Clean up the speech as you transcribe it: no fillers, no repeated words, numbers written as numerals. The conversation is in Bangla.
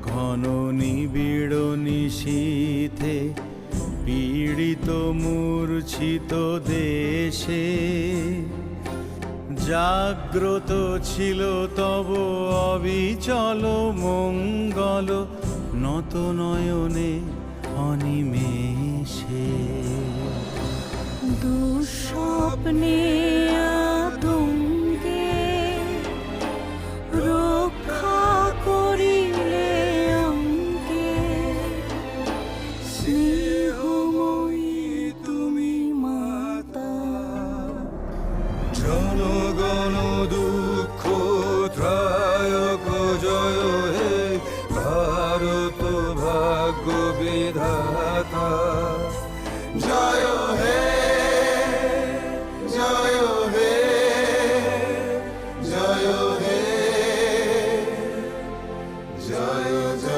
ঘন নিবিড় নিশীথে পীড়িত মূর্ছিত দেশে জাগ্রত ছিল তব অবিচল মঙ্গল নত নয়নে অনিমেষে। দুঃস্বপ্নে আতঙ্কে রক্ষা করিলে অঙ্কে স্নেহময়ী তুমি মাতা। জনগণ দুঃখ ত্রায়ক জয় হে ভারত ভাগ্য বিধাতা। জয় হে জয় হে জয় হে জয় জয়।